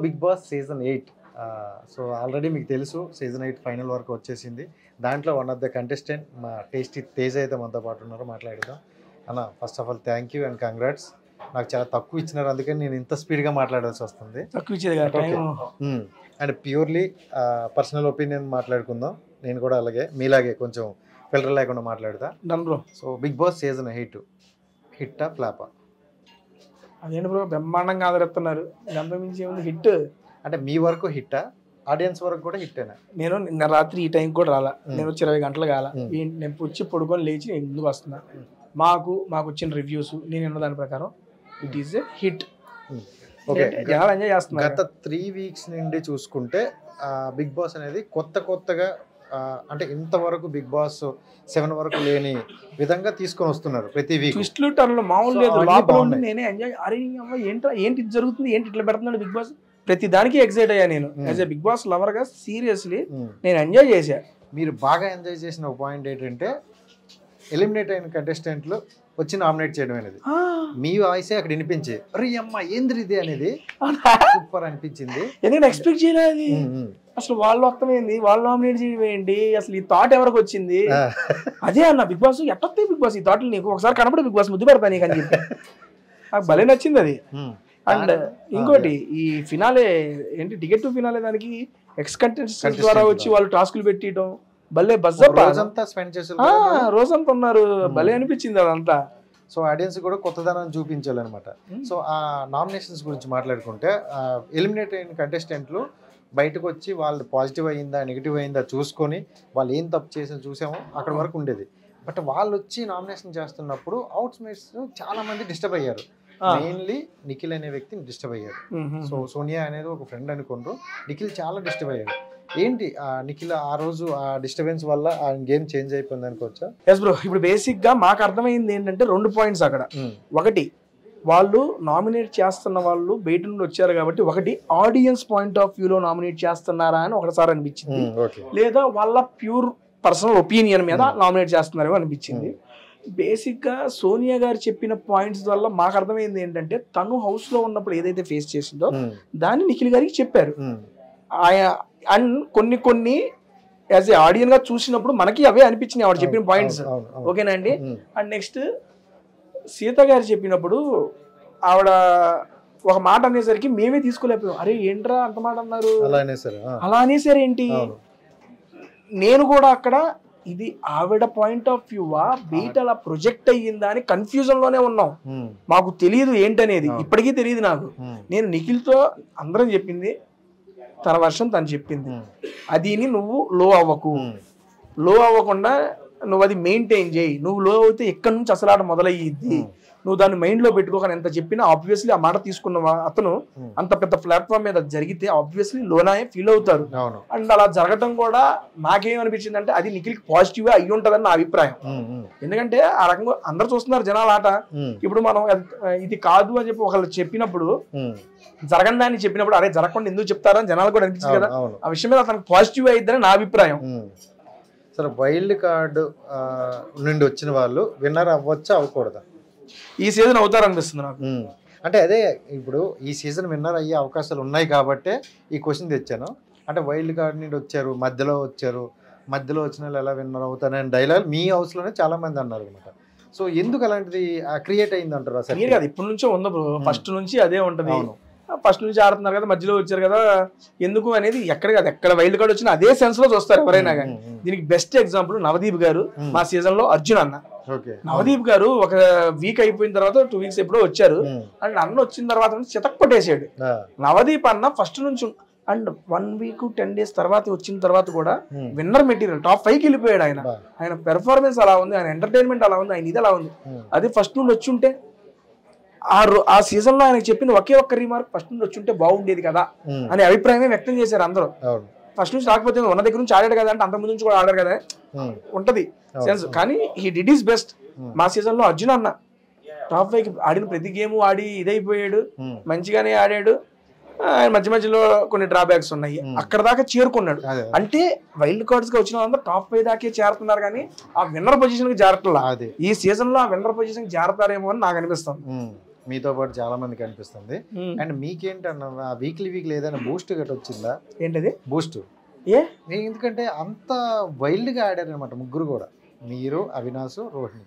Big boss season 8 so already మీకు తెలుసు season 8 final వరకు వచ్చేసింది. దాంట్లో వన్ ఆఫ్ ద కంటెస్టెంట్ మా టేస్టీ తేజ్ అయితే మనతో పాటు ఉన్నారు, మాట్లాడదాం. అన్న first of all thank you and congrats. నాకు చాలా తక్కువ ఇచ్చినారు, అందుకని నేను ఇంత స్పీడ్గా మాట్లాడాల్సి వస్తుంది. అండ్ ప్యూర్లీ పర్సనల్ ఒపీనియన్ మాట్లాడుకుందాం. నేను కూడా అలాగే మీలాగే కొంచెం ఫిల్టర్ లేకుండా మాట్లాడతా. సో బిగ్ బాస్ సీజన్ 8 హిట్టా ఫ్లాపా? అదేంటి బ్రో బ్రహ్మాండంగా ఆదరిస్తున్నారు, దాంతో మించి ఏముంది హిట్. అంటే మీ వరకు హిట్టా, ఆడియన్స్ వరకు కూడా హిట్టేనా? నేను నిన్న రాత్రి ఈ టైం కూడా రాలా, నేను వచ్చి 20 గంటలు కాల, నేను వచ్చి పడుకొని లేచి నేను ముందుకు వస్తున్నా. మాకు వచ్చిన రివ్యూస్ నేను విన్న దాని ప్రకారం it is a hit. Okay, జనాలు ఎంజాయ్ చేస్తున్నారు. గత 3 వీక్స్ నుండి చూసుకుంటే బిగ్ బాస్ అనేది కొత్తగా అంటే ఇంతవరకు బిగ్ బాస్ 7 వరకు లేని విధంగా తీసుకొని వస్తున్నారు ప్రతి వీక్. ట్విస్ట్లు టర్న్లు మామూలు లేదు. లోపల ఉండి నేనే ఎంజాయ్, అరే ఏంటి జరుగుతుంది, ఏంటి ఇట్లా పెడుతున్నాడు బిగ్ బాస్, ప్రతి దానికి ఎక్సైట్ అయ్యా నేను. As a big boss lover గా సీరియస్లీ నేను ఎంజాయ్ చేశా. మీరు బాగా ఎంజాయ్ చేసిన ఒక పాయింట్ ఏంటంటే ఎలిమినేట్ అయిన కంటెస్టెంట్లు వచ్చి నామినేట్ చేయడం అనేది. మీ వాయిసే అక్కడ వినిపించి అరే అమ్మ ఏంద్రి ఇది అనేది సూపర్ అనిపించింది. ఎందుకంటే ఎక్స్పెక్ట్ చేయలేదు అసలు. వాళ్ళు వస్తమైంది, వాళ్ళు నామినేట్ చేయడం ఏంటి, అసలు ఈ థాట్ ఎవరికి వచ్చింది? అదే అన్న బిగ్ బాస్ ఎట్టొస్తాయి బిగ్ బాస్ ఈ థాట్లు, నీకు ఒకసారి కనపడే బిగ్ బాస్ ముద్దు పెడతా నీకు అని చెప్పి నాకు భలే నచ్చింది అది. అండ్ ఇంకోటి ఈ ఫినాలే ఏంటి, టికెట్ టు ఫినాలే దానికి ఎక్స్ కంటెస్టెంట్స్ ద్వారా వచ్చి వాళ్ళు టాస్కులు పెట్టడం భలే రోజంతా స్పెండ్ చేశారు, రోజంతా ఉన్నారు, భలే అనిపించింది అదంతా. సో ఆడియన్స్ కూడా కొత్తదనం చూపించాలన్నమాట. సో ఆ నామినేషన్స్ గురించి మాట్లాడుకుంటే ఎలిమినేట్ అయిన కంటెస్టెంట్లు బయటకు వచ్చి వాళ్ళు పాజిటివ్ అయ్యిందా నెగిటివ్ అయ్యిందా చూసుకొని వాళ్ళు ఏం తప్పు చేసి చూసామో అక్కడ వరకు ఉండేది. బట్ వాళ్ళు వచ్చి నామినేషన్ చేస్తున్నప్పుడు అవుట్ మేట్స్ చాలా మంది డిస్టర్బ్ అయ్యారు. మెయిన్లీ నిఖిల్ అనే వ్యక్తిని డిస్టర్బ్ అయ్యారు. సో సోనియా అనేది ఒక ఫ్రెండ్ అనుకుంటారు, నిఖిల్ చాలా డిస్టర్బ్ అయ్యాడు. ఏంటి నిఖిల్ ఆ రోజు ఆ డిస్టర్బెన్స్ వల్ల ఆ గేమ్ చేంజ్ అయిపోయింది అనుకోవచ్చా? ఎస్ బ్రో, ఇప్పుడు బేసిక్ గా మాకు అర్థమైంది ఏంటంటే 2 పాయింట్స్ అక్కడ. ఒకటి, వాళ్ళు నామినేట్ చేస్తున్న వాళ్ళు బయట నుండి వచ్చారు కాబట్టి ఒకటి ఆడియన్స్ పాయింట్ ఆఫ్ వ్యూలో నామినేట్ చేస్తున్నారా అని ఒకసారి అనిపించింది, లేదా వాళ్ళ ప్యూర్ పర్సనల్ ఒపీనియన్ మీద నామినేట్ చేస్తున్నారేమో అనిపించింది. బేసిక్ గా సోనియా గారు చెప్పిన పాయింట్స్ వల్ల మాకు అర్థమైంది ఏంటంటే తను హౌస్ లో ఉన్నప్పుడు ఏదైతే ఫేస్ చేసిందో దాన్ని నిఖిల్ గారికి చెప్పారు. అండ్ కొన్ని యాజ్ ఏ ఆడియన్ గా చూసినప్పుడు మనకి అవే అనిపించినాయి ఆవిడ చెప్పిన పాయింట్స్. ఓకేనా అండి? అండ్ నెక్స్ట్ సీత గారు చెప్పినప్పుడు ఆవిడ ఒక మాట అనేసరికి మేమే తీసుకోలేకపోయాం. అరే ఏంట్రా అంత మాట అన్నారు, అలా అనేసారు ఏంటి. నేను కూడా అక్కడ ఇది ఆవిడ పాయింట్ ఆఫ్ వ్యూవా బయట అలా ప్రొజెక్ట్ అయ్యిందా అని కన్ఫ్యూజన్ లోనే ఉన్నాం. మాకు తెలియదు ఏంటనేది, ఇప్పటికీ తెలియదు నాకు. నేను నిఖిల్తో అందరం చెప్పింది తన వర్షం తను చెప్పింది, అది నువ్వు లో అవ్వకు, లో అవ్వకుండా నువ్వు అది మెయింటైన్ చేయి. నువ్వు లో అయితే ఎక్కడి నుంచి అసలు ఆట మొదలయ్యిద్ది, నువ్వు దాన్ని మైండ్ లో పెట్టుకోక ఎంత చెప్పినా ఆబ్వియస్లీ ఆ మాట తీసుకున్న అతను అంత పెద్ద ప్లాట్ఫామ్ మీద జరిగితే ఆబ్వియస్లీ లోనాయే ఫీల్ అవుతారు. అండ్ అలా జరగటం కూడా నాకేమనిపించింది అంటే అది నిఖిల్కి పాజిటివ్ అయ్యి ఉంటదని నా అభిప్రాయం. ఎందుకంటే ఆ రకంగా అందరు చూస్తున్నారు జనాల ఆట. ఇప్పుడు మనం ఇది కాదు అని చెప్పి ఒకళ్ళు చెప్పినప్పుడు జరగని దాన్ని చెప్పినప్పుడు అరే జరగకుండా ఎందుకు చెప్తారని జనాలు కూడా అనిపించింది కదా. ఆ విషయం మీద అతనికి పాజిటివ్ అయిద్దని నా అభిప్రాయం. సరే, వైల్డ్ కార్డు నుండి వచ్చిన వాళ్ళు విన్నర్ అవ్వచ్చా అవ్వకూడదా? ఈ సీజన్ అవుతారు అనిపిస్తుంది నాకు. అంటే అదే ఇప్పుడు ఈ సీజన్ విన్నర్ అయ్యే అవకాశాలు ఉన్నాయి కాబట్టే ఈ క్వశ్చన్ తెచ్చాను. అంటే వైల్డ్ కార్డ్ నుండి వచ్చారు, మధ్యలో వచ్చిన వాళ్ళు ఎలా విన్నర్ అవుతారని డైలాగ్ మీ హౌస్ లోనే చాలా మంది అన్నారు అనమాట. సో ఎందుకు అలాంటిది క్రియేట్ అయింది అంటారు? అసలు కదా ఇప్పటి నుంచో ఉందా బ్రో, ఫస్ట్ నుంచి అదే ఉంటది. ఫస్ట్ నుంచి ఆడుతున్నారు కదా, మధ్యలో వచ్చారు కదా ఎందుకు అనేది ఎక్కడ వైల్డ్ కార్డ్ వచ్చినా అదే సెన్స్ లో చూస్తారు ఎవరైనా కానీ. దీనికి బెస్ట్ ఎగ్జాంపుల్ నవదీప్ గారు మా సీజన్ లో అర్జున్ అన్న. నవదీప్ గారు ఒక వీక్ అయిపోయిన తర్వాత 2 వీక్స్ ఎప్పుడో వచ్చారు అండ్ అన్న వచ్చిన తర్వాత చితక్ పట్టేసాడు. నవదీప్ అన్న ఫస్ట్ నుంచి అండ్ 1 వీక్ 10 days తర్వాత వచ్చిన తర్వాత కూడా విన్నర్ మెటీరియల్ టాప్ 5కి వెళ్ళిపోయాడు. ఆయన పెర్ఫార్మెన్స్ అలా ఉంది, ఆయన ఎంటర్టైన్మెంట్ అలా ఉంది, ఆయన ఇది అలా ఉంది. అది ఫస్ట్ నుండి వచ్చి ఉంటే ఆ సీజన్ లో ఆయన చెప్పిన ఒకే ఒక్క రీమార్క్ ఫస్ట్ నుండి వచ్చి ఉంటే బాగుండేది కదా అనే అభిప్రాయమే వ్యక్తం చేశారు అందరూ. ఫస్ట్ నుంచి రాకపోతే ఉన్న దగ్గర నుంచి ఆడాడు కదా అంటే అంతకుముందు నుంచి కూడా ఆడారు కదా ఉంటది సెన్స్. కానీ హీ డిడ్ ఈస్ బెస్ట్. మా సీజన్ లో అర్జున్ అన్న టాప్ 5కి ఆడిన ప్రతి గేమ్ ఆడి ఇదైపోయాడు, మంచిగానే ఆడాడు. ఆయన మధ్యలో కొన్ని డ్రాబ్యాక్స్ ఉన్నాయి, అక్కడ దాకా చేరుకున్నాడు. అంటే వైల్డ్ కార్డ్స్ గా వచ్చిన వాళ్ళందరూ టాప్ 5 దాకే చేరుతున్నారు కానీ ఆ విన్నర్ పొజిషన్ కి చేరట్లా. ఈ సీజన్ లో ఆ విన్నర్ పొజిషన్ కి చేరతారేమో అని నాకు అనిపిస్తుంది. మీతో పాటు చాలా మందికి అనిపిస్తుంది. అండ్ మీకేంటన్నా వీక్లీ ఏదైనా బూస్ట్ గట్ వచ్చిందా? ఏంటది బూస్ట్? ఎందుకంటే అంత వైల్డ్ గా ఆడారు అనమాట ముగ్గురు కూడా, మీరు, అవినాష్, రోహిణి.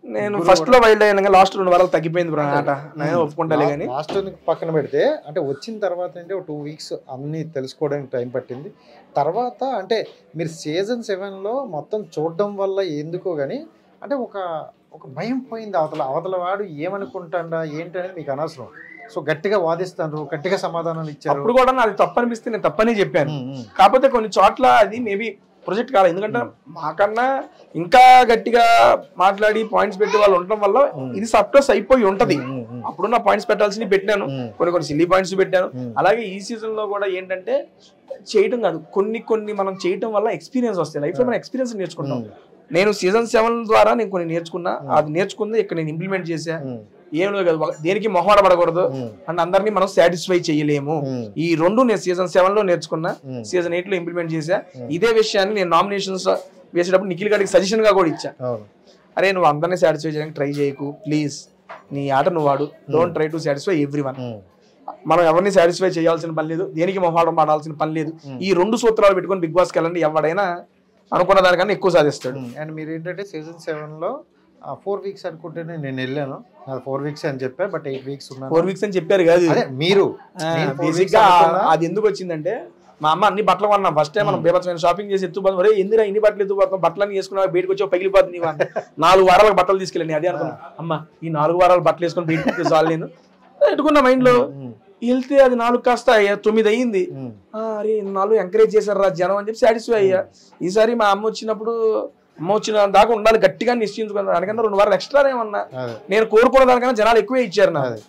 నేను ఫస్ట్ లో వైల్డ్ అయినా లాస్ట్ 2 వారాలు తగ్గిపోయింది బ్రో ఆట, నేను ఒప్పుకుంటాలే. కానీ లాస్ట్ పక్కన పెడితే అంటే వచ్చిన తర్వాత అంటే 2 వీక్స్ అన్ని తెలుసుకోవడానికి టైం పట్టింది. తర్వాత అంటే మీరు సీజన్ 7లో మొత్తం చూడడం వల్ల ఎందుకో కానీ అంటే ఒక భయం పోయింది. అవతల వాడు ఏమనుకుంటాడా ఏంటనేది మీకు అనవసరం. సో గట్టిగా వాదిస్తాను, గట్టిగా సమాధానాలు ఇచ్చారు. అప్పుడు కూడా నాది తప్పనిపిస్తే నేను తప్పనే చెప్పాను. కాకపోతే కొన్ని చోట్ల అది మేబీ ప్రొజెక్ట్ కాలేదు. ఎందుకంటే మాకన్నా ఇంకా గట్టిగా మాట్లాడి పాయింట్స్ పెట్టి వాళ్ళు ఉండటం వల్ల ఇది సబ్టస్ అయిపోయి ఉంటది. అప్పుడు నా పాయింట్స్ పెట్టాల్సినవి పెట్టాను, కొన్ని సిల్లీ పాయింట్స్ పెట్టాను. అలాగే ఈ సీజన్ లో కూడా ఏంటంటే చేయటం కాదు, కొన్ని మనం చేయటం వల్ల ఎక్స్పీరియన్స్ వస్తాయి. లైఫ్ లో మనం ఎక్స్పీరియన్స్ నేర్చుకుంటాం. నేను సీజన్ 7 ద్వారా నేను కొన్ని నేర్చుకున్నా, అది నేర్చుకుంది ఇక్కడ నేను ఇంప్లిమెంట్ చేశా. ఏం లేదు కదా, దేనికి మొహమాట పడకూడదు అండ్ అందరినీ మనం సాటిస్ఫై చేయలేము. ఈ 2 నేను సీజన్ 7 లో నేర్చుకున్నా, సీజన్ 8 లో ఇంప్లిమెంట్ చేశా. ఇదే విషయాన్ని నేను నామినేషన్స్ వేసేటప్పుడు నిఖిల్ గారికి సజెషన్ గా కూడా ఇచ్చా. అరే నువ్వు అందరినీ సాటిస్ఫై చేయడానికి ట్రై చేయకు ప్లీజ్, నీ ఆట నువ్వు వాడు, don't try to satisfy everyone. మనం ఎవరిని సాటిస్ఫై చేయాల్సిన పని లేదు, దేనికి మొహమాటం పడాల్సిన పని లేదు. ఈ 2 సూత్రాలు పెట్టుకొని బిగ్ బాస్కి వెళ్ళండి, ఎవడైనా అనుకున్న దానికన్నా ఎక్కువ సాధిస్తాడు. అండ్ మీరు ఏంటంటే సీజన్ 7లో 4 వీక్స్ అనుకుంటే నేను వెళ్ళాను, 4 వీక్స్ అని చెప్పా, బట్ 8 వీక్స్ ఉన్నాను. 4 వీక్స్ అని చెప్పారు కాదు మీరు. బేసిక్ గా అది ఎందుకు వచ్చిందంటే మా అమ్మ అన్ని బట్టలు కొన్నాం ఫస్ట్ టైం. మనం బేబత్సమైన షాపింగ్ చేసి ఎత్తుపోతాం, ఒరే ఎందుకు ఇన్ని బట్టలు ఎత్తుపోతాం, బట్టలన్నీ వేసుకున్నా బయటకు వచ్చి పగిలిపోతుంది నీవు. 4 వారాలకు బట్టలు తీసుకెళ్ళి అదే అనుకున్నా, అమ్మ ఈ 4 వారాలు బట్టలు వేసుకొని బయటకు చాలు నేను పెట్టుకున్నా మైండ్ లో. వెళ్తే అది 4 కాస్త 9 అయ్యింది. అరే 4 ఎంకరేజ్ చేశారు రా జనం అని చెప్పి సాటిస్ఫై అయ్యా. ఈసారి మా అమ్మ వచ్చిన దాకా ఉండాలి, గట్టిగా నిశ్చయించుకున్నాను. దానికన్నా 2 వారాలు ఎక్స్ట్రా ఏమన్నా నేను కోరుకున్న దానికన్నా జనాలు ఎక్కువే ఇచ్చారు నాకు.